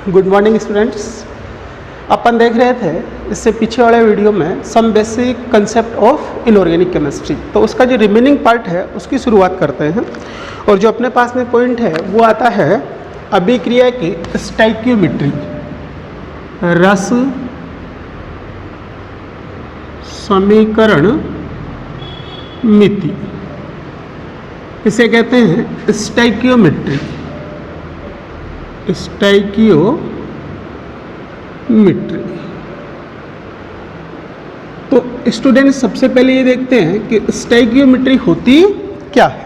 Good morning students. अपन देख रहे थे इससे पीछे वाले वीडियो में some basic concept of inorganic chemistry. तो उसका जो रिमेनिंग पार्ट है उसकी शुरुआत करते हैं। और जो अपने पास में पॉइंट है वो आता है अभिक्रिया की स्टोइकियोमेट्री, रस समीकरण मिति। इसे कहते हैं स्टोइकियोमेट्री, स्टोइकियोमेट्री। तो स्टूडेंट सबसे पहले ये देखते हैं कि स्टोइकियोमेट्री होती क्या है।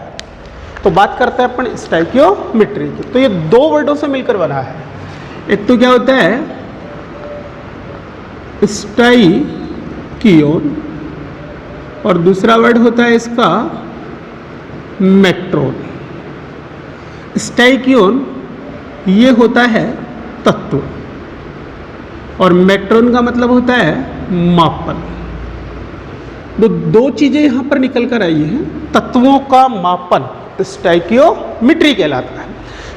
तो बात करते हैं अपन स्टोइकियोमेट्री की। तो ये दो वर्डों से मिलकर बना है। एक तो क्या होता है स्टोइकियोन और दूसरा वर्ड होता है इसका मेट्रोन। स्टोइकियोन ये होता है तत्व और मेट्रोन का मतलब होता है मापन। तो दो चीजें यहां पर निकल कर आई हैं। तत्वों का मापन स्टोइकियोमेट्री कहलाता है।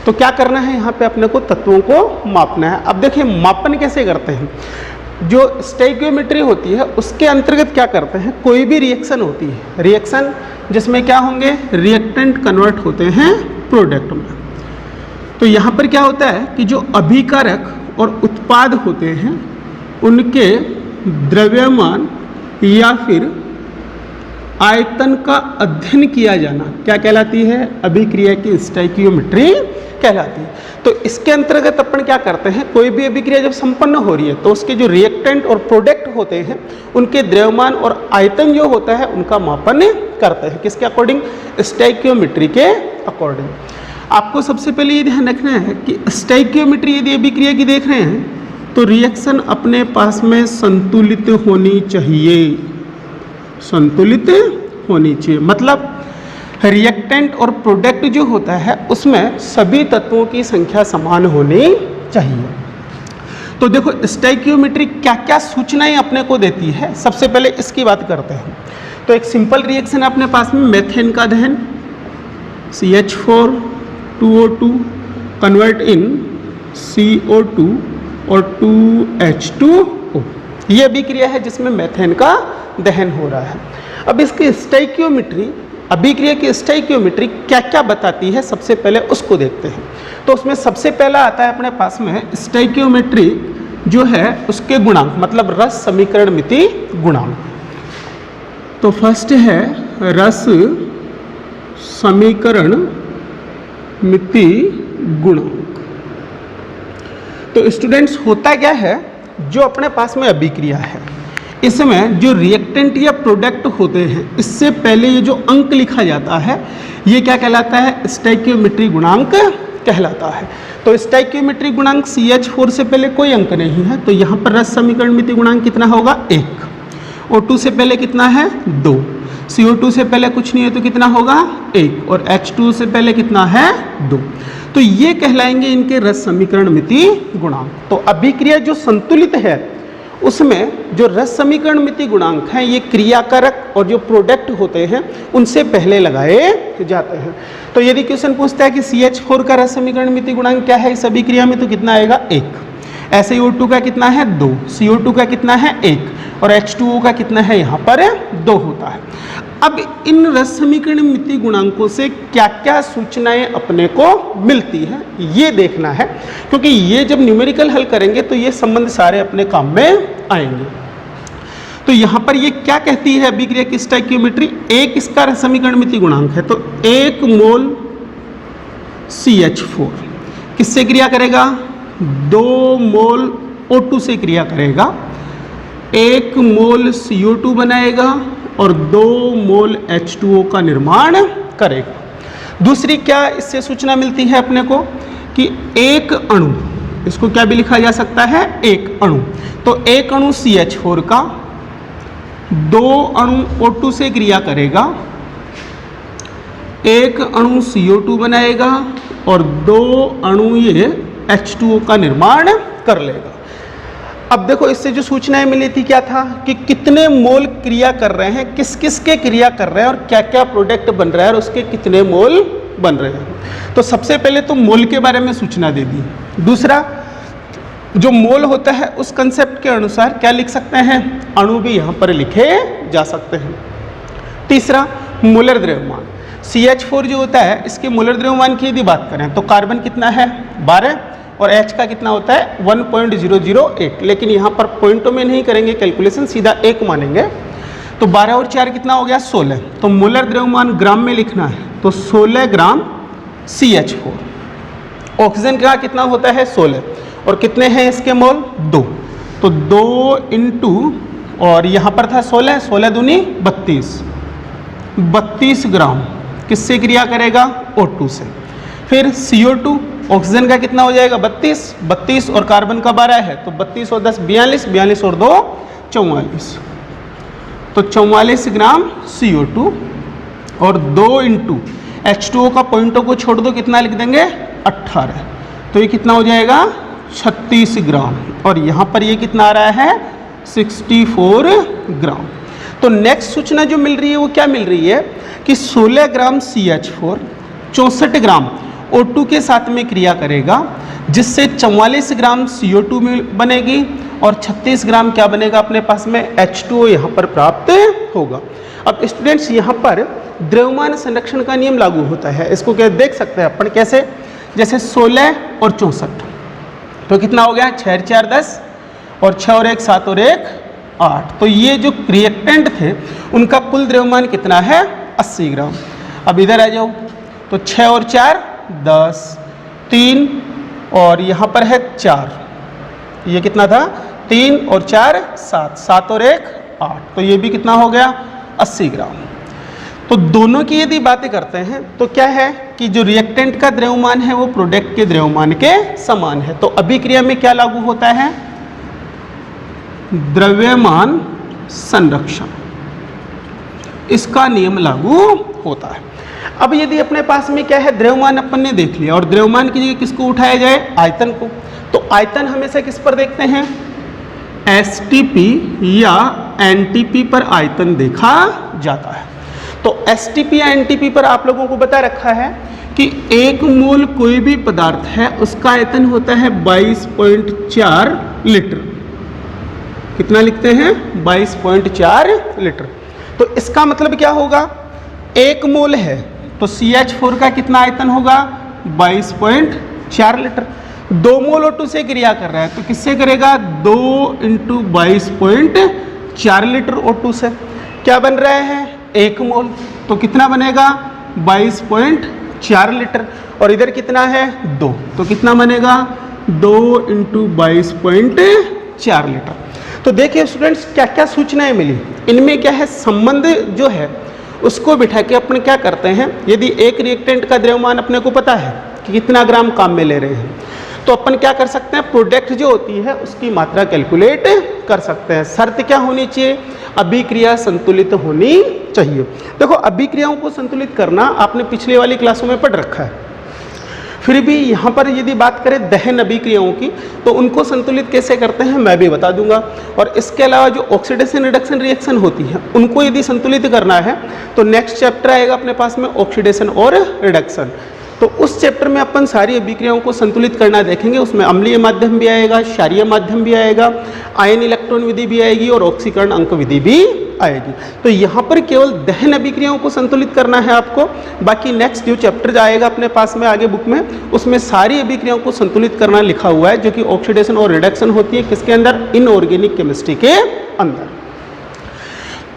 तो क्या करना है यहाँ पे अपने को तत्वों को मापना है। अब देखिए मापन कैसे करते हैं। जो स्टोइकियोमेट्री होती है उसके अंतर्गत क्या करते हैं, कोई भी रिएक्शन होती है, रिएक्शन जिसमें क्या होंगे, रिएक्टेंट कन्वर्ट होते हैं प्रोडक्ट में। तो यहाँ पर क्या होता है कि जो अभिकारक और उत्पाद होते हैं उनके द्रव्यमान या फिर आयतन का अध्ययन किया जाना क्या कहलाती है, अभिक्रिया की स्टोइकियोमेट्री कहलाती है। तो इसके अंतर्गत अपन क्या करते हैं, कोई भी अभिक्रिया जब संपन्न हो रही है तो उसके जो रिएक्टेंट और प्रोडक्ट होते हैं उनके द्रव्यमान और आयतन जो होता है उनका मापन करते हैं। किसके अकॉर्डिंग, स्टोइकियोमेट्री के अकॉर्डिंग। आपको सबसे पहले ये ध्यान रखना है कि स्टोइकियोमेट्री यदि अभिक्रिया की देख रहे हैं तो रिएक्शन अपने पास में संतुलित होनी चाहिए, संतुलित होनी चाहिए। मतलब रिएक्टेंट और प्रोडक्ट जो होता है उसमें सभी तत्वों की संख्या समान होनी चाहिए। तो देखो स्टोइकियोमेट्री क्या क्या सूचनाएं अपने को देती है, सबसे पहले इसकी बात करते हैं। तो एक सिंपल रिएक्शन अपने पास में मेथेन का दहन, CH4 2O2 convert in CO2 और 2H2O। ये अभिक्रिया है जिसमें मेथेन का दहन हो रहा है। अब इसकी स्टोइकियोमेट्री, अभिक्रिया की स्टोइकियोमेट्री क्या क्या बताती है, सबसे पहले उसको देखते हैं। तो उसमें सबसे पहला आता है अपने पास में स्टोइकियोमेट्री जो है उसके गुणांक, मतलब रस समीकरण मिति गुणांक। तो फर्स्ट है रस समीकरण मिति गुणांक। तो स्टूडेंट्स होता क्या है, जो अपने पास में अभिक्रिया है इसमें जो रिएक्टेंट या प्रोडक्ट होते हैं इससे पहले ये जो अंक लिखा जाता है ये क्या कहलाता है, स्टोइकियोमेट्री गुणांक कहलाता है। तो स्टोइकियोमेट्री गुणांक CH4 से पहले कोई अंक नहीं है तो यहाँ पर रस समीकरण मिति गुणांक कितना होगा, 1। O2 से पहले कितना है, 2। CO2 से पहले कुछ नहीं है तो कितना होगा, 1। और H2 से पहले कितना है, 2। तो ये कहलाएंगे इनके रस समीकरण मिति गुणांक। तो अभिक्रिया जो संतुलित है उसमें जो रस समीकरण मिति गुणांक हैं ये क्रियाकारक और जो प्रोडक्ट होते हैं उनसे पहले लगाए जाते हैं। तो यदि क्वेश्चन पूछता है कि CH4 का रस समीकरण मिति गुणांक क्या है इस अभिक्रिया में, तो कितना आएगा, 1। ऐसे ही O2 का कितना है, 2। CO2 का कितना है, 1। और H2O का कितना है, यहाँ पर 2 होता है। अब इन रस समीकरण मिति गुणांकों से क्या क्या सूचनाएं अपने को मिलती है ये देखना है, क्योंकि ये जब न्यूमेरिकल हल करेंगे तो ये संबंध सारे अपने काम में आएंगे। तो यहाँ पर ये क्या कहती है अभिक्रिया की स्टोइकियोमेट्री, एक इसका रस समीकरण मिति गुणांक है। तो 1 मोल CH4 किससे क्रिया करेगा, 2 मोल O2 से क्रिया करेगा, 1 मोल CO2 बनाएगा और 2 मोल H2O का निर्माण करेगा। दूसरी क्या इससे सूचना मिलती है अपने को कि एक अणु, इसको क्या भी लिखा जा सकता है, एक अणु। तो एक अणु CH4 का 2 अणु O2 से क्रिया करेगा, 1 अणु CO2 बनाएगा और 2 अणु ये H2O का निर्माण कर लेगा। अब देखो इससे जो सूचनाएं मिली थी क्या था कि कितने मोल क्रिया कर रहे हैं, किस किस के क्रिया कर रहे हैं और क्या क्या प्रोडक्ट बन रहा है और उसके कितने मोल बन रहे हैं। तो सबसे पहले तो मोल के बारे में सूचना दे दी। दूसरा जो मोल होता है उस कंसेप्ट के अनुसार क्या लिख सकते हैं, अणु भी यहाँ पर लिखे जा सकते हैं। तीसरा मोलर द्रव्यमान, CH4 जो होता है इसके मोलर द्रव्यमान की यदि बात करें तो कार्बन कितना है 12 और H का कितना होता है 1.008, लेकिन यहाँ पर पॉइंटों में नहीं करेंगे कैलकुलेशन, सीधा 1 मानेंगे। तो 12 और 4 कितना हो गया 16। तो मोलर द्रव्यमान ग्राम में लिखना है तो 16 ग्राम CH4। ऑक्सीजन का कितना होता है 16 और कितने हैं इसके मोल 2, तो 2 इंटू और यहाँ पर था 16, 16 दूनी 32 ग्राम किससे क्रिया करेगा O2 से। फिर CO2 ऑक्सीजन का कितना हो जाएगा 32 और कार्बन का 12 है तो 32 और 10 42 और 2 44, तो 44 ग्राम CO2 और 2 इंटू H2O का पॉइंटों को छोड़ दो कितना लिख देंगे 18, तो ये कितना हो जाएगा 36 ग्राम और यहाँ पर ये कितना आ रहा है 64 ग्राम। तो नेक्स्ट सूचना जो मिल रही है वो क्या मिल रही है कि 16 ग्राम CH4 64 ग्राम O2 के साथ में क्रिया करेगा जिससे 44 ग्राम CO2 में बनेगी और 36 ग्राम क्या बनेगा अपने पास में H2O यहाँ पर प्राप्त होगा। अब स्टूडेंट्स यहाँ पर द्रव्यमान संरक्षण का नियम लागू होता है, इसको क्या देख सकते हैं अपन कैसे, जैसे 16 और 64 तो कितना हो गया 6 4 10 और 6 और 1 7 और 1 8, तो ये जो रिएक्टेंट थे उनका कुल द्रव्यमान कितना है 80 ग्राम। अब इधर आ जाओ तो 6 और 4 10 3 और यहाँ पर है 4, ये कितना था 3 और 4 7 7 और 1 8, तो ये भी कितना हो गया 80 ग्राम। तो दोनों की यदि बातें करते हैं तो क्या है कि जो रिएक्टेंट का द्रव्यमान है वो प्रोडक्ट के द्रव्यमान के समान है। तो अभिक्रिया में क्या लागू होता है, द्रव्यमान संरक्षण, इसका नियम लागू होता है। अब यदि अपने पास में क्या है द्रव्यमान अपन ने देख लिया और द्रव्यमान की जगह किसको उठाया जाए आयतन को, तो आयतन हमेशा किस पर देखते हैं STP या NTP पर आयतन देखा जाता है। तो STP या NTP पर आप लोगों को बता रखा है कि 1 मोल कोई भी पदार्थ है उसका आयतन होता है 22.4 लीटर। कितना लिखते हैं 22.4 लीटर। तो इसका मतलब क्या होगा 1 मोल है तो CH4 का कितना आयतन होगा 22.4 लीटर। 2 मोल O2 से क्रिया कर रहा है तो किससे करेगा 2 इंटू 22.4 लीटर O2 से क्या बन रहा है 1 मोल, तो कितना बनेगा 22.4 लीटर और इधर कितना है 2, तो कितना बनेगा 2 इंटू 22.4 लीटर। तो देखिए स्टूडेंट्स क्या क्या सूचनाएं मिली, इनमें क्या है संबंध जो है उसको बिठा के अपन क्या करते हैं, यदि एक रिएक्टेंट का द्रव्यमान अपने को पता है कि कितना ग्राम काम में ले रहे हैं तो अपन क्या कर सकते हैं प्रोडक्ट जो होती है उसकी मात्रा कैलकुलेट कर सकते हैं। शर्त क्या होनी चाहिए, अभिक्रिया संतुलित होनी चाहिए। देखो अभिक्रियाओं को संतुलित करना आपने पिछले वाली क्लासों में पढ़ रखा है, फिर भी यहाँ पर यदि बात करें दहन अभिक्रियाओं की तो उनको संतुलित कैसे करते हैं मैं भी बता दूंगा। और इसके अलावा जो ऑक्सीडेशन रिडक्शन रिएक्शन होती है उनको यदि संतुलित करना है तो नेक्स्ट चैप्टर आएगा अपने पास में ऑक्सीडेशन और रिडक्शन। तो उस चैप्टर में अपन सारी अभिक्रियाओं को संतुलित करना देखेंगे, उसमें अम्लीय माध्यम भी आएगा, क्षारीय माध्यम भी आएगा, आयन इलेक्ट्रॉन विधि भी आएगी और ऑक्सीकरण अंक विधि भी आएगी। तो यहाँ पर केवल दहन अभिक्रियाओं को संतुलित करना है आपको, बाकी नेक्स्ट जो चैप्टर आएगा अपने पास में आगे बुक में उसमें सारी अभिक्रियाओं को संतुलित करना लिखा हुआ है जो कि ऑक्सीडेशन और रिडक्शन होती है किसके अंदर, इनऑर्गेनिक केमिस्ट्री के अंदर।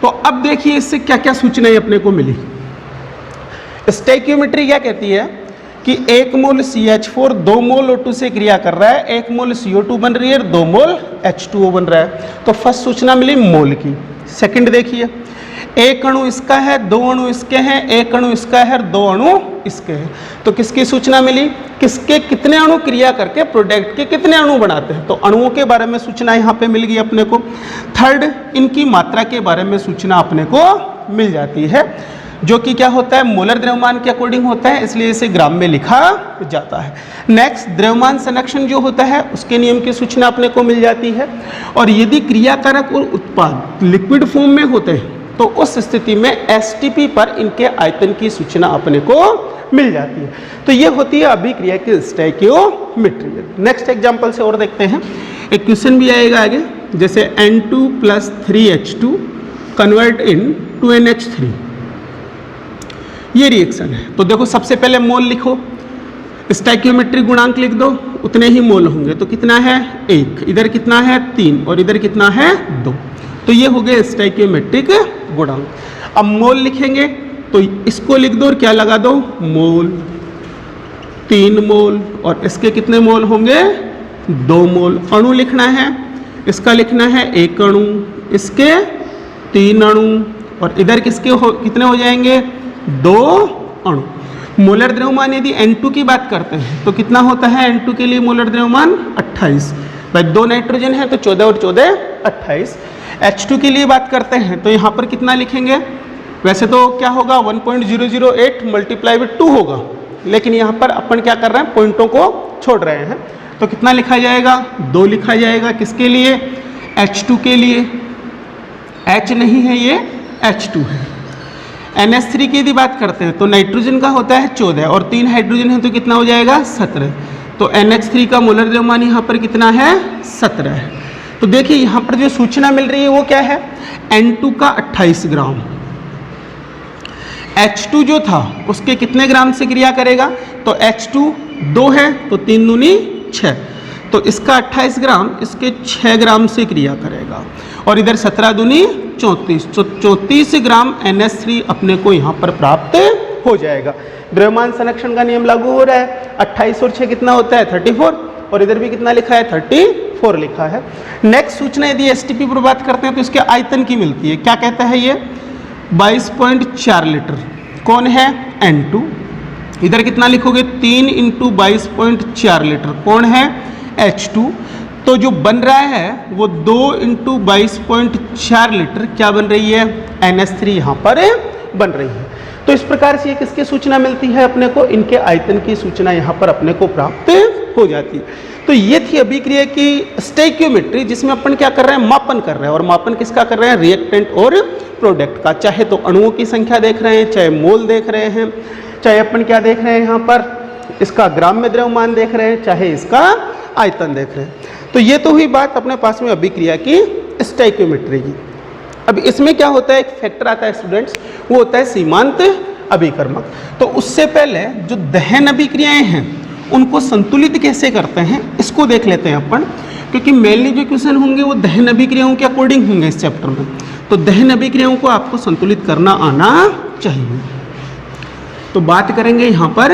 तो अब देखिए इससे क्या क्या सूचनाएं अपने को मिली। स्टोइकियोमेट्री क्या कहती है कि 1 मोल CH4 2 मोल O2 से क्रिया कर रहा है, 1 मोल CO2 बन रही है, 2 मोल H2O बन रहा है। तो फर्स्ट सूचना मिली मोल की। सेकंड देखिए 1 अणु इसका है, 2 अणु इसके हैं, 1 अणु इसका है, 2 अणु इसके हैं। तो किसकी सूचना मिली, किसके कितने अणु क्रिया करके प्रोडक्ट के कितने अणु बनाते हैं, तो अणुओं के बारे में सूचना यहाँ पे मिल गई अपने को। थर्ड इनकी मात्रा के बारे में सूचना अपने को मिल जाती है जो कि क्या होता है मोलर द्रव्यमान के अकॉर्डिंग होता है, इसलिए इसे ग्राम में लिखा जाता है। नेक्स्ट द्रव्यमान संरक्षण जो होता है उसके नियम की सूचना अपने को मिल जाती है। और यदि क्रियाकारक और उत्पाद लिक्विड फॉर्म में होते हैं तो उस स्थिति में STP पर इनके आयतन की सूचना अपने को मिल जाती है। तो ये होती है अभिक्रिया की स्टोइकियोमेट्री। नेक्स्ट एग्जांपल से और देखते हैं। एक क्वेश्चन भी आएगा आगे, जैसे N2 + 3H2 convert in 2NH3, ये रिएक्शन है। तो देखो सबसे पहले मोल लिखो, स्टोइकियोमेट्रिक गुणांक लिख दो, उतने ही मोल होंगे। तो कितना है 1, इधर कितना है 3 और इधर कितना है 2। तो ये हो गए स्टोइकियोमेट्रिक गुणांक। अब मोल लिखेंगे तो इसको लिख दो और क्या लगा दो मोल, 3 मोल, और इसके कितने मोल होंगे 2 मोल। अणु लिखना है, इसका लिखना है 1 अणु, इसके 3 अणु, और इधर किसके कितने हो जाएंगे 2 अणु। मोलर द्रव्यमान यदि N2 की बात करते हैं तो कितना होता है N2 के लिए मोलर द्रव्यमान 28। भाई 2 नाइट्रोजन है तो 14 और 14 28। H2 के लिए बात करते हैं तो यहाँ पर कितना लिखेंगे, वैसे तो क्या होगा 1.008 मल्टीप्लाई विद 2 होगा, लेकिन यहाँ पर अपन क्या कर रहे हैं पॉइंटों को छोड़ रहे हैं। तो कितना लिखा जाएगा 2 लिखा जाएगा। किसके लिए H2 के लिए, H नहीं है ये H2 है। NH3 की यदि बात करते हैं तो नाइट्रोजन का होता है 14 और 3 हाइड्रोजन है तो कितना हो जाएगा 17। तो NH3 का मोलर द्रव्यमान यहाँ पर कितना है 17 है। तो देखिए यहाँ पर जो सूचना मिल रही है वो क्या है, N2 का 28 ग्राम, H2 जो था उसके कितने ग्राम से क्रिया करेगा, तो H2 2 है तो 3 दूनी 6, तो इसका 28 ग्राम इसके 6 ग्राम से क्रिया करेगा, और इधर 17 दूनी 34, तो 34 ग्राम NH3 अपने को यहाँ पर प्राप्त हो जाएगा। द्रव्यमान संरक्षण का नियम लागू हो रहा है। 28 और 6 कितना होता है 34, और इधर भी कितना लिखा है 34 लिखा है। नेक्स्ट सूचना यदि STP पर बात करते हैं तो इसके आयतन की मिलती है। क्या कहता है ये 22.4 लीटर। कौन है N2। इधर कितना लिखोगे 3 × 22.4 लीटर। कौन है H2। तो जो बन रहा है वो 2 × 22.4 लीटर क्या बन रही है NH3 यहाँ पर बन रही है। तो इस प्रकार से ये किसकी सूचना मिलती है अपने को, इनके आयतन की सूचना यहाँ पर अपने को प्राप्त हो जाती है। तो ये थी अभिक्रिया की स्टोइकियोमेट्री, जिसमें अपन क्या कर रहे हैं मापन कर रहे हैं। और मापन किसका कर रहे हैं, रिएक्टेंट और प्रोडक्ट का। चाहे तो अणुओं की संख्या देख रहे हैं, चाहे मोल देख रहे हैं, चाहे अपन क्या देख रहे हैं यहाँ पर इसका ग्राम में द्रव्यमान देख रहे हैं, चाहे इसका आयतन देख रहे हैं। तो ये तो हुई बात अपने पास में अभिक्रिया की स्टोइकियोमेट्री की। अब इसमें क्या होता है, एक फैक्टर आता है स्टूडेंट्स, वो होता है सीमांत अभिकर्मक। तो उससे पहले जो दहन अभिक्रियाएं हैं उनको संतुलित कैसे करते हैं इसको देख लेते हैं अपन, क्योंकि मेनली जो क्वेश्चन होंगे वो दहन अभिक्रियाओं के अकॉर्डिंग होंगे इस चैप्टर में। तो दहन अभिक्रियाओं को आपको संतुलित करना आना चाहिए। तो बात करेंगे यहाँ पर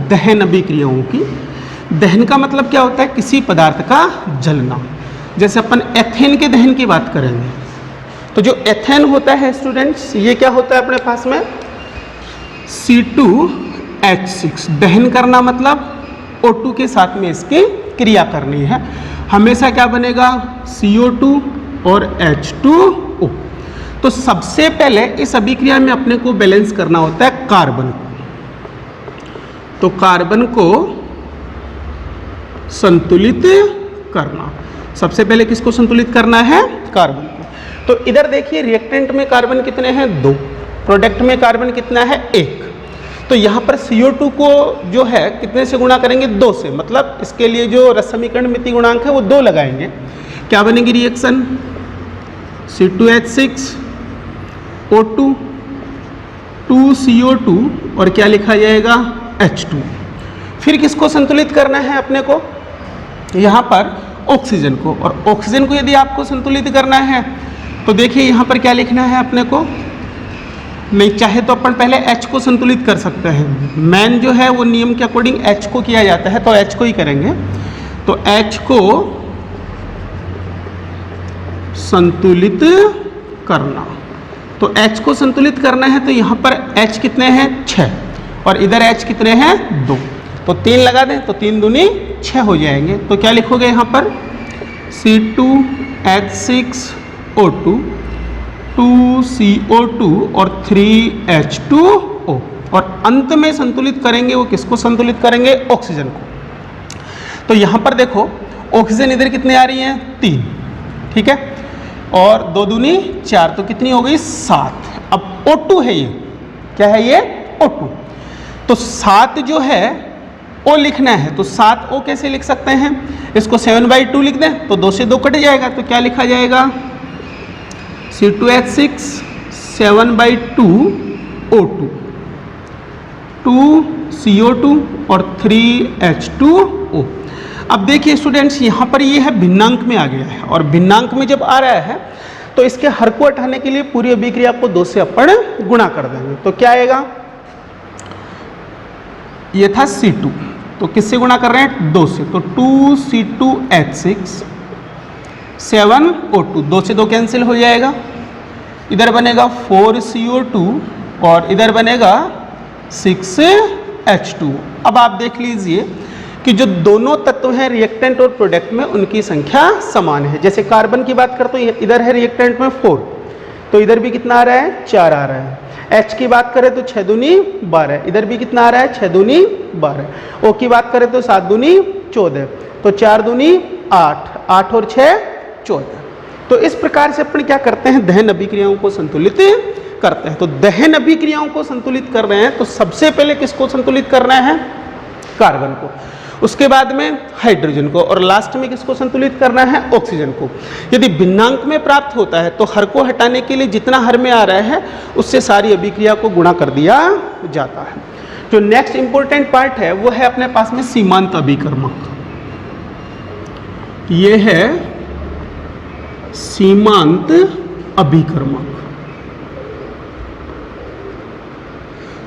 दहन अभिक्रियाओं की। दहन का मतलब क्या होता है, किसी पदार्थ का जलना। जैसे अपन एथेन के दहन की बात करेंगे तो जो एथेन होता है स्टूडेंट्स, ये क्या होता है अपने पास में C2H6। दहन करना मतलब O2 के साथ में इसकी क्रिया करनी है। हमेशा क्या बनेगा CO2 और H2O। तो सबसे पहले इस अभिक्रिया में अपने को बैलेंस करना होता है कार्बन को। तो कार्बन को संतुलित करना, सबसे पहले किसको संतुलित करना है, कार्बन को। तो इधर देखिए रिएक्टेंट में कार्बन कितने हैं 2, प्रोडक्ट में कार्बन कितना है 1। तो यहाँ पर CO2 को जो है कितने से गुणा करेंगे 2 से, मतलब इसके लिए जो रस समीकरण मिति गुणांक है वो 2 लगाएंगे। क्या बनेगी रिएक्शन C2H6 O2 2CO2 और क्या लिखा जाएगा H2। फिर किसको संतुलित करना है अपने को, यहाँ पर ऑक्सीजन को। और ऑक्सीजन को यदि आपको संतुलित करना है तो देखिए यहाँ पर क्या लिखना है अपने को, नहीं चाहे तो अपन पहले H को संतुलित कर सकते हैं। मैन जो है वो नियम के अकॉर्डिंग H को किया जाता है, तो H को ही करेंगे। तो H को संतुलित करना, तो H को संतुलित करना है तो यहाँ पर H कितने हैं 6 और इधर H कितने हैं 2, तो 3 लगा दें तो 3 दूनी 6 हो जाएंगे। तो क्या लिखोगे यहाँ पर C2H6O2 2CO2 और 3H2O, और अंत में संतुलित करेंगे वो किसको संतुलित करेंगे, ऑक्सीजन को। तो यहाँ पर देखो ऑक्सीजन इधर कितने आ रही हैं 3, ठीक है, और 2 दूनी 4, तो कितनी हो गई 7। अब O2 है ये, क्या है ये O2। तो 7 जो है ओ लिखना है, तो 7O कैसे लिख सकते हैं? इसको 7/2 लिख दें तो 2 से 2 कट जाएगा, तो क्या लिखा जाएगा? C2H6 7/2O2, 2CO2 और 3H2O। अब देखिए स्टूडेंट्स, यहाँ पर ये है भिन्नांक में आ गया है, और भिन्नांक में जब आ रहा है तो इसके हर को हटाने के लिए पूरी अभिक्रिया को 2 से अपन गुणा कर देंगे। तो क्या आएगा? ये था C2, तो किससे गुणा कर रहे हैं? 2 से, तो 2C2H6 7O2, 2 से 2 कैंसिल हो जाएगा, इधर बनेगा 4CO2 और इधर बनेगा 6H2। अब आप देख लीजिए कि जो दोनों तत्व हैं रिएक्टेंट और प्रोडक्ट में, उनकी संख्या समान है। जैसे कार्बन की बात करते हैं, इधर है रिएक्टेंट में 4, तो इधर भी कितना आ रहा है? 4 आ रहा है। H की बात करें तो 6 दूनी 12, इधर भी कितना आ रहा है? 6 दूनी 12। O की बात करें तो 7 दूनी 14, तो 4 दूनी 8, 8 और 6 14। तो इस प्रकार से अपन क्या करते हैं? दहन अभिक्रियाओं को संतुलित करते हैं। तो दहन अभिक्रियाओं को संतुलित कर रहे हैं तो सबसे पहले किसको संतुलित करना है? कार्बन को, उसके बाद में हाइड्रोजन को, और लास्ट में किसको संतुलित करना है? ऑक्सीजन को। यदि भिन्नांक में प्राप्त होता है तो हर को हटाने के लिए जितना हर में आ रहा है उससे सारी अभिक्रिया को गुणा कर दिया जाता है। जो नेक्स्ट इंपॉर्टेंट पार्ट है वो है अपने पास में सीमांत अभिकर्मक। ये है सीमांत अभिकर्मक।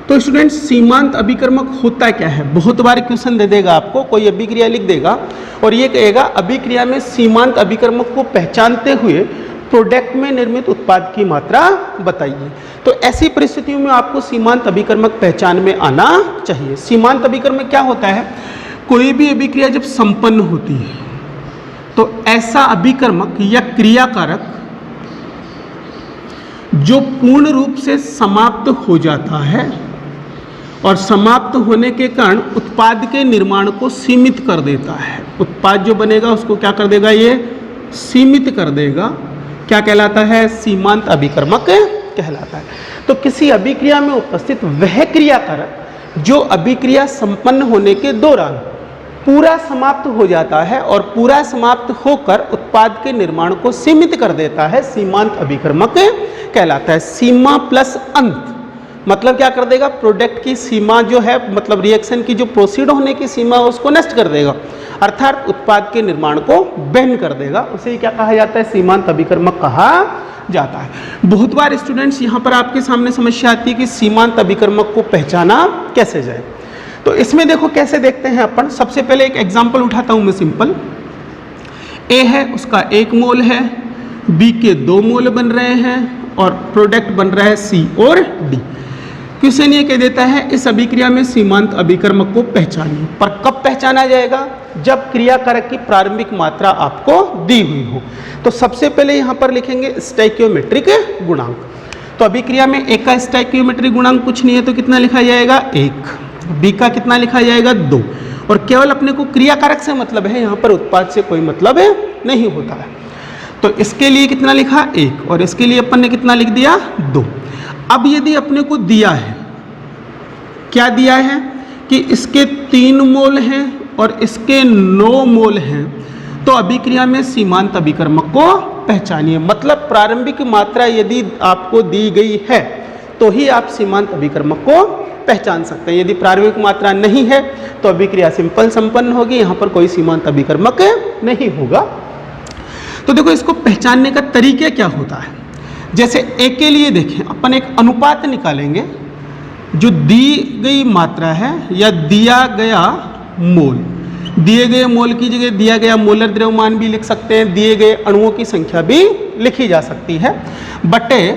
तो स्टूडेंट्स, सीमांत अभिकर्मक होता क्या है? बहुत बार क्वेश्चन दे देगा आपको, कोई अभिक्रिया लिख देगा और ये कहेगा अभिक्रिया में सीमांत अभिकर्मक को पहचानते हुए प्रोडक्ट में निर्मित उत्पाद की मात्रा बताइए। तो ऐसी परिस्थितियों में आपको सीमांत अभिकर्मक पहचान में आना चाहिए। सीमांत अभिकर्मक क्या होता है? कोई भी अभिक्रिया जब संपन्न होती है तो ऐसा अभिकर्मक या क्रियाकारक जो पूर्ण रूप से समाप्त हो जाता है और समाप्त होने के कारण उत्पाद के निर्माण को सीमित कर देता है। उत्पाद जो बनेगा उसको क्या कर देगा? ये सीमित कर देगा। क्या कहलाता है? सीमांत अभिकर्मक कहलाता है। तो किसी अभिक्रिया में उपस्थित वह क्रियाकारक जो अभिक्रिया संपन्न होने के दौरान पूरा समाप्त हो जाता है और पूरा समाप्त होकर उत्पाद के निर्माण को सीमित कर देता है, सीमांत अभिकर्मक कहलाता है। सीमा प्लस अंत मतलब क्या कर देगा? प्रोडक्ट की सीमा जो है, मतलब रिएक्शन की जो प्रोसीड होने की सीमा है उसको नष्ट कर देगा, अर्थात उत्पाद के निर्माण को बैन कर देगा। उसे क्या कहा जाता है? सीमांत अभिकर्मक कहा जाता है। बहुत बार स्टूडेंट्स यहाँ पर आपके सामने समस्या आती है कि सीमांत अभिकर्मक को पहचाना कैसे जाए। तो इसमें देखो कैसे देखते हैं अपन। सबसे पहले एक एग्जाम्पल उठाता हूँ मैं सिंपल। ए है, उसका 1 मोल है, बी के 2 मोल बन रहे हैं और प्रोडक्ट बन रहा है सी और डी। क्वेश्चन ये कह देता है इस अभिक्रिया में सीमांत अभिकर्मक को पहचानिए। पर कब पहचाना जाएगा? जब क्रियाकारक की प्रारंभिक मात्रा आपको दी हुई हो। तो सबसे पहले यहाँ पर लिखेंगे स्टोइकियोमेट्रिक गुणांक। तो अभिक्रिया में ए का स्टोइकियोमेट्रिक गुणांक कुछ नहीं है तो कितना लिखा जाएगा? 1। बी का कितना लिखा जाएगा? 2। और केवल अपने को क्रियाकारक से मतलब है, यहाँ पर उत्पाद से कोई मतलब नहीं होता है। तो इसके लिए कितना लिखा? 1। और इसके लिए अपन ने कितना लिख दिया? 2। अब यदि अपने को दिया है, क्या दिया है कि इसके 3 मोल हैं और इसके 9 मोल हैं, तो अभिक्रिया में सीमांत अभिकर्मक को पहचानिए। मतलब प्रारंभिक मात्रा यदि आपको दी गई है तो ही आप सीमांत अभिकर्मक को पहचान सकते हैं। यदि प्रारंभिक मात्रा नहीं है तो अभिक्रिया सिंपल संपन्न होगी, यहाँ पर कोई सीमांत अभिकर्मक नहीं होगा। तो देखो इसको पहचानने का तरीका क्या होता है। जैसे ए के लिए देखें, अपन एक अनुपात निकालेंगे। जो दी गई मात्रा है या दिया गया मोल, दिए गए मोल की जगह दिया गया मोलर द्रव्यमान भी लिख सकते हैं, दिए गए अणुओं की संख्या भी लिखी जा सकती है, बटे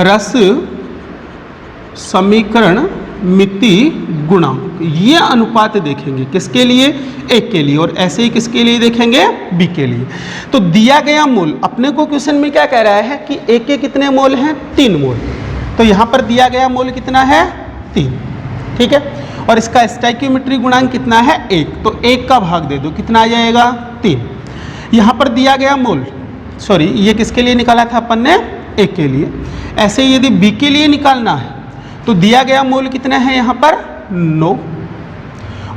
रस समीकरण मिति गुणांक। ये अनुपात देखेंगे किसके लिए? ए के लिए। और ऐसे ही किसके लिए देखेंगे? बी के लिए। तो दिया गया मोल, अपने को क्वेश्चन में क्या कह रहा है कि ए के कितने मोल हैं? 3 मोल। तो यहाँ पर दिया गया मोल कितना है? 3। ठीक है। और इसका स्टोइकियोमेट्रिक गुणांक कितना है? 1। तो 1 का भाग दे दो, कितना आ जाएगा? 3। यहाँ पर दिया गया मोल, सॉरी ये किसके लिए निकाला था अपन ने? ए के लिए। ऐसे ही यदि बी के लिए निकालना है तो दिया गया मोल कितना है यहाँ पर 9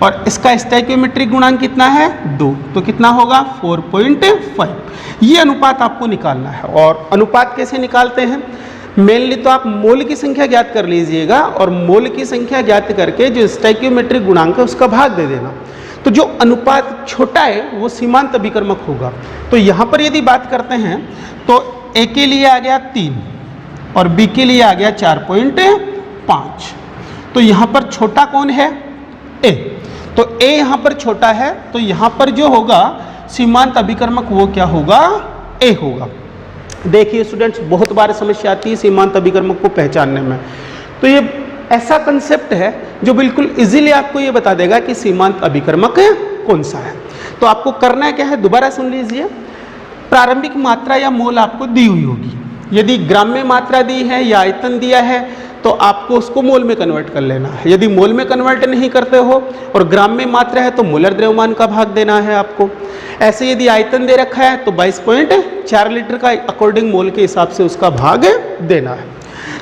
और इसका स्टोइकियोमेट्रिक गुणांक कितना है 2, तो कितना होगा 4.5। ये अनुपात आपको निकालना है। और अनुपात कैसे निकालते हैं, मेनली तो आप मोल की संख्या ज्ञात कर लीजिएगा और मोल की संख्या ज्ञात करके जो स्टोइकियोमेट्रिक गुणांक है उसका भाग दे देना। तो जो अनुपात छोटा है वो सीमांत अभिकर्मक होगा। तो यहाँ पर यदि बात करते हैं तो ए के लिए आ गया 3 और बी के लिए आ गया 4.5। तो यहाँ पर छोटा कौन है ए, तो ए यहाँ पर छोटा है, तो यहाँ पर जो होगा सीमांत अभिकर्मक वो क्या होगा ए होगा। देखिए स्टूडेंट्स, बहुत बार समस्या आती है सीमांत अभिकर्मक को पहचानने में। तो ये ऐसा कंसेप्ट है जो बिल्कुल इजीली आपको ये बता देगा कि सीमांत अभिकर्मक कौन सा है। तो आपको करना क्या है, दोबारा सुन लीजिए। प्रारंभिक मात्रा या मोल आपको दी हुई होगी, यदि ग्राम में मात्रा दी है या आयतन दिया है तो आपको उसको मोल में कन्वर्ट कर लेना है। यदि मोल में कन्वर्ट नहीं करते हो और ग्राम में मात्रा है तो मोलर द्रव्यमान का भाग देना है आपको। ऐसे यदि आयतन दे रखा है तो 22.4 लीटर का अकॉर्डिंग मोल के हिसाब से उसका भाग देना है।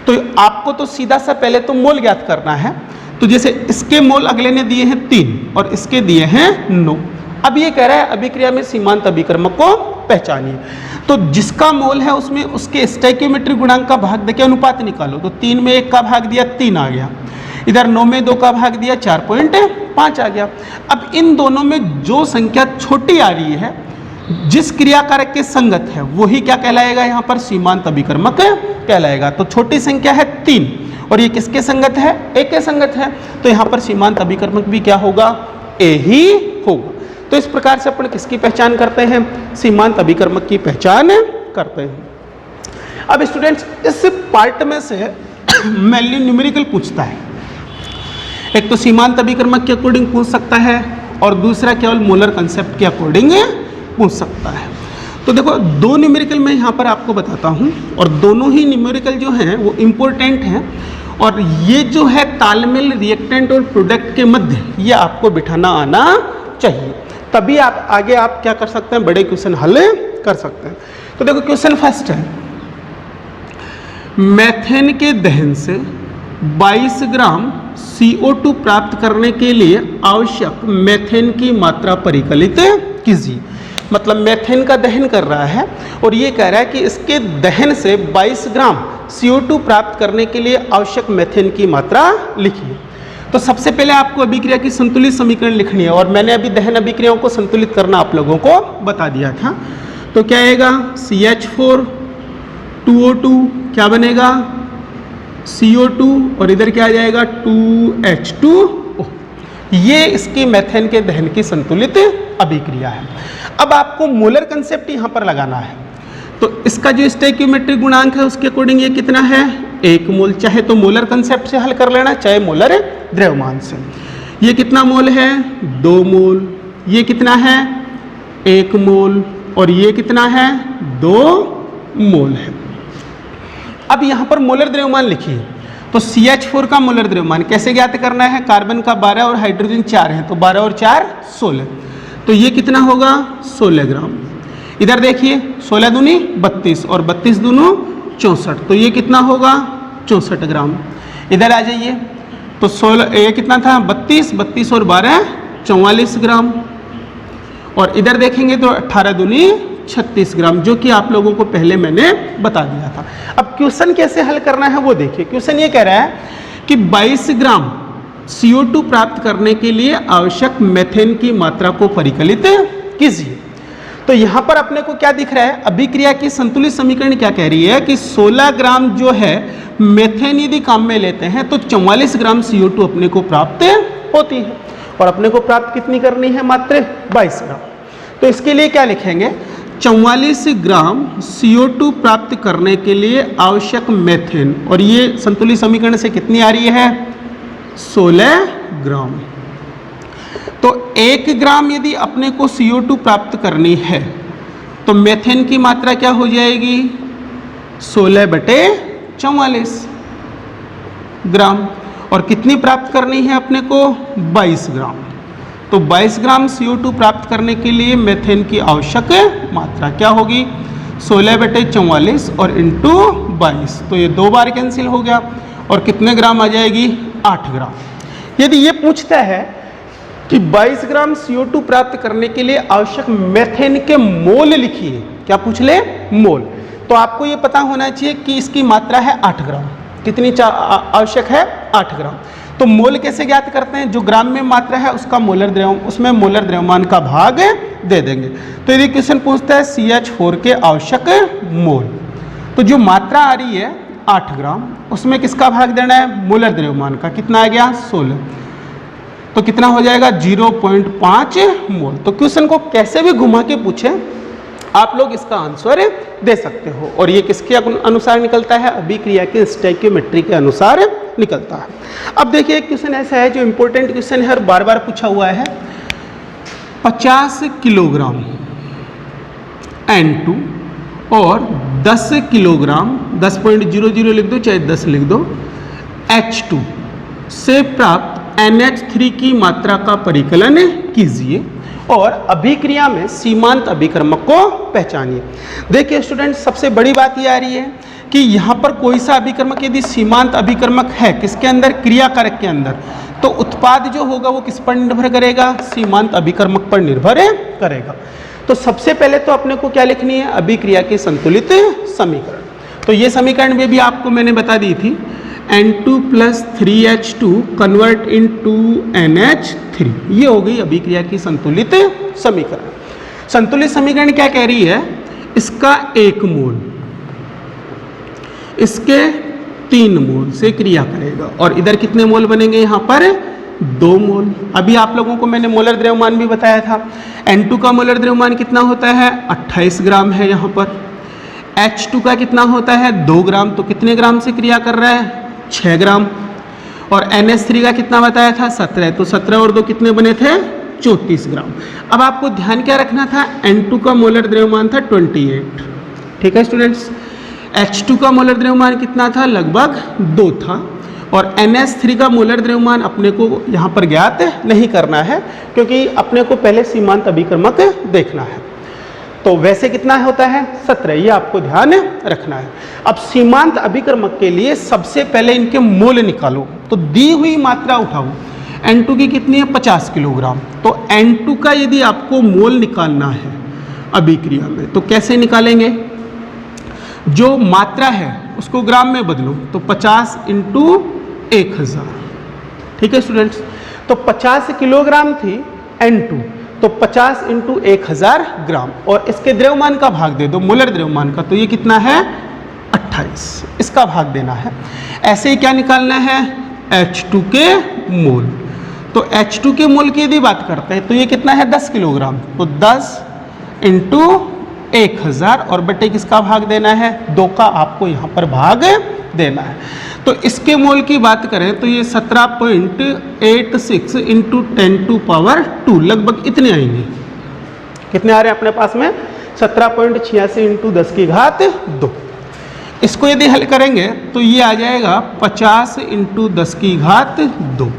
तो आपको तो सीधा सा पहले तो मोल ज्ञात करना है। तो जैसे इसके मोल अगले ने दिए हैं 3 और इसके दिए हैं 9। अब ये कह रहा है अभिक्रिया में सीमांत अभिकर्मक को पहचानिए। तो जिसका मोल है उसमें उसके स्टोइकियोमेट्रिक गुणांक का भाग देके अनुपात निकालो। तो 3 में 1 का भाग दिया 3 आ गया, इधर 9 में 2 का भाग दिया 4.5 आ गया। अब इन दोनों में जो संख्या छोटी आ रही है, जिस क्रियाकारक के संगत है, वही क्या कहलाएगा यहाँ पर सीमांत अभिकर्मक कहलाएगा। तो छोटी संख्या है 3 और ये किसके संगत है, ए के संगत है, तो यहाँ पर सीमांत अभिकर्मक भी क्या होगा, ए ही होगा। तो इस प्रकार से अपन किसकी पहचान करते हैं, सीमांत अभिकर्मक की पहचान करते हैं। अब स्टूडेंट्स इस पार्ट में से मेनली न्यूमेरिकल पूछता है। एक तो सीमांत अभिकर्मक के अकॉर्डिंग पूछ सकता है और दूसरा केवल मोलर कंसेप्ट के अकॉर्डिंग पूछ सकता है। तो देखो 2 न्यूमेरिकल मैं यहाँ पर आपको बताता हूँ और दोनों ही न्यूमेरिकल जो हैं वो इम्पोर्टेंट हैं। और ये जो है तालमेल रिएक्टेंट और प्रोडक्ट के मध्य ये आपको बिठाना आना चाहिए, तभी आप आगे आप क्या कर सकते हैं, बड़े क्वेश्चन हल कर सकते हैं। तो देखो क्वेश्चन फर्स्ट है, मेथेन के दहन से 22 ग्राम CO2 प्राप्त करने के लिए आवश्यक मेथेन की मात्रा परिकलित कीजिए। मतलब मेथेन का दहन कर रहा है और ये कह रहा है कि इसके दहन से 22 ग्राम CO2 प्राप्त करने के लिए आवश्यक मेथेन की मात्रा लिखिए। तो सबसे पहले आपको अभिक्रिया की संतुलित समीकरण लिखनी है और मैंने अभी दहन अभिक्रियाओं को संतुलित करना आप लोगों को बता दिया था। तो क्या आएगा, CH4 2O2 क्या बनेगा CO2 और इधर क्या आ जाएगा 2H2O। ये इसकी मेथेन के दहन की संतुलित अभिक्रिया है। अब आपको मोलर कंसेप्ट यहाँ पर लगाना है। तो इसका जो स्टोइकियोमेट्रिक गुणांक है उसके अकॉर्डिंग ये कितना है 1 मोल। चाहे तो मोलर कंसेप्ट से हल कर लेना, चाहे मोलर द्रव्यमान से। ये कितना मोल है 2 मोल, ये कितना है 1 मोल और ये कितना है 2 मोल है। अब यहाँ पर मोलर द्रव्यमान लिखिए। तो CH4 का मोलर द्रव्यमान कैसे ज्ञात करना है, कार्बन का 12 और हाइड्रोजन 4 है, तो 12 और 4 16। तो ये कितना होगा 16 ग्राम। इधर देखिए 16 दूनी 32 और 32 दूनों 64, तो ये कितना होगा 64 ग्राम। इधर आ जाइए तो 16 ये कितना था 32 और 12 44 ग्राम। और इधर देखेंगे तो 18 दूनी 36 ग्राम, जो कि आप लोगों को पहले मैंने बता दिया था। अब क्वेश्चन कैसे हल करना है वो देखिए। क्वेश्चन ये कह रहा है कि 22 ग्राम CO2 प्राप्त करने के लिए आवश्यक मेथेन की मात्रा को परिकलित कीजिए। तो यहाँ पर अपने को क्या दिख रहा है, अभिक्रिया की संतुलित समीकरण क्या कह रही है कि 16 ग्राम जो है मेथेन यदि काम में लेते हैं तो 44 ग्राम CO2 अपने को प्राप्त होती है और अपने को प्राप्त कितनी करनी है, मात्र 22 ग्राम। तो इसके लिए क्या लिखेंगे, 44 ग्राम CO2 प्राप्त करने के लिए आवश्यक मेथेन, और ये संतुलित समीकरण से कितनी आ रही है 16 ग्राम। तो 1 ग्राम यदि अपने को CO2 प्राप्त करनी है तो मेथेन की मात्रा क्या हो जाएगी 16/44 ग्राम, और कितनी प्राप्त करनी है अपने को 22 ग्राम। तो 22 ग्राम CO2 प्राप्त करने के लिए मेथेन की आवश्यक मात्रा क्या होगी 16/44 और इंटू 22, तो ये 2 बार कैंसिल हो गया और कितने ग्राम आ जाएगी, 8 ग्राम। यदि ये पूछता है कि 22 ग्राम CO2 प्राप्त करने के लिए आवश्यक मेथेन के मोल लिखिए, क्या पूछ ले, मोल, तो आपको ये पता होना चाहिए कि इसकी मात्रा है 8 ग्राम। कितनी आवश्यक है, 8 ग्राम। तो मोल कैसे ज्ञात करते हैं, जो ग्राम में मात्रा है उसका मोलर उसमें मोलर द्रव्यमान का भाग दे देंगे। तो यदि क्वेश्चन पूछता है CH4 के आवश्यक मोल, तो जो मात्रा आ रही है 8 ग्राम, उसमें किसका भाग देना है, मोलर द्रव्यमान का। कितना आ गया, 16, तो कितना हो जाएगा, 0.5 मोल। तो क्वेश्चन को कैसे भी घुमा के पूछे आप लोग इसका आंसर दे सकते हो, और ये किसके अनुसार निकलता है, अभिक्रिया के स्टोइकियोमेट्री के अनुसार निकलता है। अब देखिए एक क्वेश्चन ऐसा है जो इंपॉर्टेंट क्वेश्चन है और बार बार पूछा हुआ है। 50 किलोग्राम N2 और 10 किलोग्राम, 10.00 लिख दो चाहे 10 लिख दो, H2 से प्राप्त NH3 की मात्रा का परिकलन कीजिए और अभिक्रिया में सीमांत अभिकर्मक को पहचानिए। देखिए स्टूडेंट, सबसे बड़ी बात ये आ रही है कि यहाँ पर कोई सा अभिकर्मक यदि सीमांत अभिकर्मक है, किसके अंदर, क्रियाकारक के अंदर, तो उत्पाद जो होगा वो किस पर निर्भर करेगा, सीमांत अभिकर्मक पर निर्भर करेगा। तो सबसे पहले तो अपने को क्या लिखनी है, अभिक्रिया के संतुलित समीकरण। तो ये समीकरण में भी आपको मैंने बता दी थी, N2 + 3H2 convert into NH3, ये हो गई अभिक्रिया की संतुलित समीकरण। संतुलित समीकरण क्या कह रही है, इसका 1 मोल इसके 3 मोल से क्रिया करेगा, और इधर कितने मोल बनेंगे, यहाँ पर 2 मोल। अभी आप लोगों को मैंने मोलर द्रव्यमान भी बताया था, N2 का मोलर द्रव्यमान कितना होता है, 28 ग्राम है यहाँ पर। H2 का कितना होता है, 2 ग्राम, तो कितने ग्राम से क्रिया कर रहा है, 6 ग्राम। और NH3 का कितना बताया था, 17, तो 17 और 2 कितने बने थे, 34 ग्राम। अब आपको ध्यान क्या रखना था, N2 का मोलर द्रव्यमान था 28, ठीक है स्टूडेंट्स। H2 का मोलर द्रव्यमान कितना था, लगभग 2 था, और NH3 का मोलर द्रव्यमान अपने को यहाँ पर ज्ञात नहीं करना है, क्योंकि अपने को पहले सीमांत अभिकर्मक देखना है। तो वैसे कितना होता है, 17, ये आपको ध्यान रखना है। अब सीमांत अभिकर्मक के लिए सबसे पहले इनके मोल निकालो, तो दी हुई मात्रा उठाओ। N2 की कितनी है, 50 किलोग्राम, तो N2 का यदि आपको मोल निकालना है अभिक्रिया में, तो कैसे निकालेंगे, जो मात्रा है उसको ग्राम में बदलो, तो 50 × 1000, ठीक है स्टूडेंट्स। तो 50 किलोग्राम थी N2, तो 50 × 1000 ग्राम, और इसके द्रव्यमान का भाग दे दो, मोलर द्रव्यमान का, तो ये कितना है, 28, इसका भाग देना है। ऐसे ही क्या निकालना है, H2 के मोल, तो H2 के मोल की यदि बात करते हैं तो ये कितना है, 10 किलोग्राम, तो 10 × 1000, और बटे किसका भाग देना है, 2 का आपको यहाँ पर भाग देना है। तो इसके मोल की बात करें तो ये 17.86 × 10⁻², लगभग इतने आएंगे। कितने आ रहे हैं अपने पास में, 17.86 × 10⁻²। इसको यदि हल करेंगे तो ये आ जाएगा 50 × 10⁻²।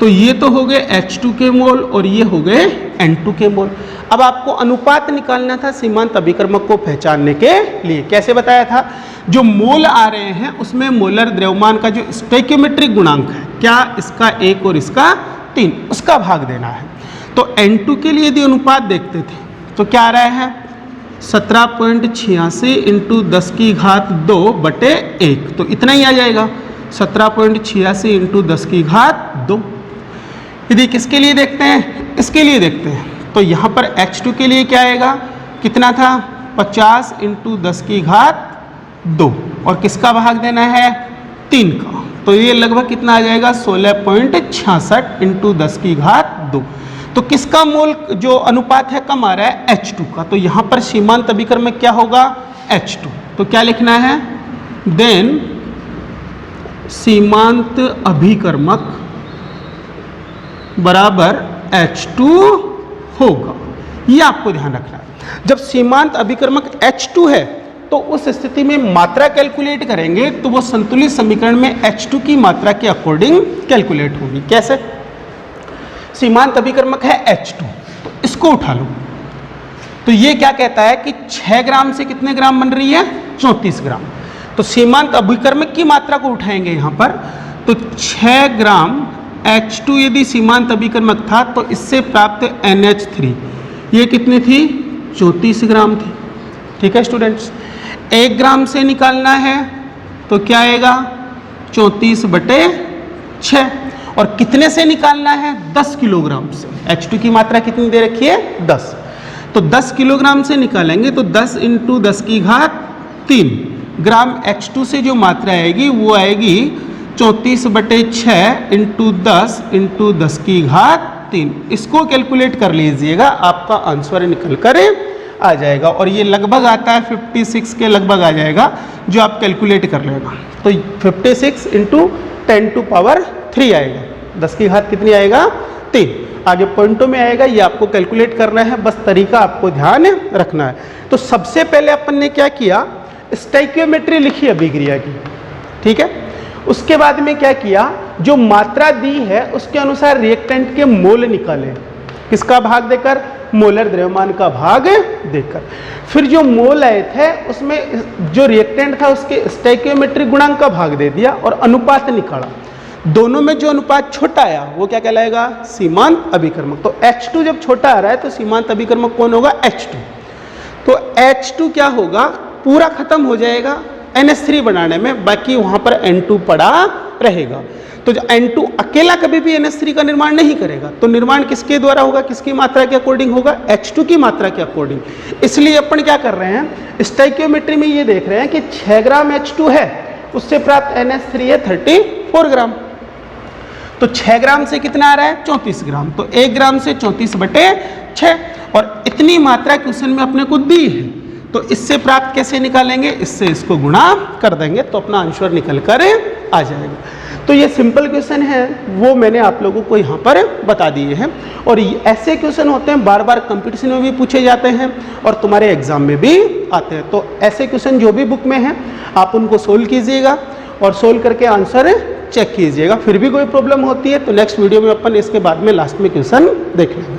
तो ये तो हो गए H2 के मोल और ये हो गए N2 के मोल। अब आपको अनुपात निकालना था सीमांत अभिकर्मक को पहचानने के लिए। कैसे बताया था, जो मोल आ रहे हैं उसमें मोलर द्रव्यमान का जो स्टोइकियोमेट्रिक गुणांक है, क्या इसका 1 और इसका 3, उसका भाग देना है। तो N2 के लिए यदि अनुपात देखते थे तो क्या आ रहा है, 17.86 × 10⁻² बटे 1, तो इतना ही आ जाएगा, 17.86 × 10⁻²। यदि किसके लिए देखते हैं, इसके लिए देखते हैं, तो यहाँ पर H2 के लिए क्या आएगा, कितना था, 50 × 10⁻², और किसका भाग देना है, 3 का, तो ये लगभग कितना आ जाएगा, 16.66 × 10⁻²। तो किसका मोल जो अनुपात है कम आ रहा है, H2 का, तो यहाँ पर सीमांत अभिकर्मक क्या होगा, H2। तो क्या लिखना है, देन सीमांत अभिकर्मक बराबर H2 होगा। ये आपको ध्यान रखना है। जब सीमांत अभिकर्मक H2 है तो उस स्थिति में मात्रा कैलकुलेट करेंगे तो वो संतुलित समीकरण में H2 की मात्रा के अकॉर्डिंग कैलकुलेट होगी। कैसे, सीमांत अभिकर्मक है H2, तो इसको उठा लो, तो ये क्या कहता है कि 6 ग्राम से कितने ग्राम बन रही है, 34 ग्राम। तो सीमांत अभिकर्मक की मात्रा को उठाएंगे यहाँ पर, तो 6 ग्राम H2 यदि सीमांत अभिकर्मक था तो इससे प्राप्त NH3 ये कितनी थी, 34 ग्राम थी। ठीक है स्टूडेंट्स, 1 ग्राम से निकालना है तो क्या आएगा, 34/6, और कितने से निकालना है, 10 किलोग्राम से। H2 की मात्रा कितनी दे रखी है, 10, तो 10 किलोग्राम से निकालेंगे तो 10 × 10⁻³ ग्राम H2 से जो मात्रा आएगी वो आएगी 34/6 × 10 × 10⁻³ इसको कैलकुलेट कर लीजिएगा, आपका आंसर निकल कर आ जाएगा। और ये लगभग आता है 56 के लगभग आ जाएगा, जो आप कैलकुलेट कर लेगा। तो 56 × 10⁻³ आएगा, 10 की घात कितनी आएगा, 3। आगे पॉइंटों में आएगा, ये आपको कैलकुलेट करना है, बस तरीका आपको ध्यान रखना है। तो सबसे पहले अपन ने क्या किया, स्टोइकियोमेट्री लिखी अभिक्रिया की, ठीक है। उसके बाद में क्या किया, जो मात्रा दी है उसके अनुसार रिएक्टेंट के मोल निकाले, किसका भाग देकर, मोलर द्रव्यमान का भाग देकर। फिर जो मोल आए थे उसमें जो रिएक्टेंट था उसके स्टोइकियोमेट्री गुणांक का भाग दे दिया और अनुपात निकाला। दोनों में जो अनुपात छोटा आया वो क्या कहलाएगा, सीमांत अभिकर्मक। तो H2 जब छोटा आ रहा है तो सीमांत अभिकर्मक कौन होगा, H2। तो H2 क्या होगा, पूरा खत्म हो जाएगा NH3 बनाने में, बाकी वहां पर N2 पड़ा रहेगा। तो जो N2 अकेला कभी भी NH3 का निर्माण नहीं करेगा, तो निर्माण किसके द्वारा होगा, किसकी मात्रा के अकॉर्डिंग होगा, H2 की मात्रा के अकॉर्डिंग। इसलिए अपन क्या कर रहे हैं, स्टोइकियोमेट्री में ये देख रहे हैं कि 6 ग्राम H2 है, उससे प्राप्त NH3 है 34 ग्राम। तो 6 ग्राम से कितना आ रहा है, 34 ग्राम। तो 1 ग्राम से 34/6, और इतनी मात्रा क्वेश्चन में अपने को दी है, तो इससे प्राप्त कैसे निकालेंगे, इससे इसको गुणा कर देंगे तो अपना आंसर निकल कर आ जाएगा। तो ये सिंपल क्वेश्चन है, वो मैंने आप लोगों को यहाँ पर बता दिए हैं। और ऐसे क्वेश्चन होते हैं, बार बार कंपटीशन में भी पूछे जाते हैं और तुम्हारे एग्जाम में भी आते हैं। तो ऐसे क्वेश्चन जो भी बुक में हैं आप उनको सोल्व कीजिएगा और सोल्व करके आंसर चेक कीजिएगा। फिर भी कोई प्रॉब्लम होती है तो नेक्स्ट वीडियो में अपन इसके बाद में लास्ट में क्वेश्चन देख लेंगे।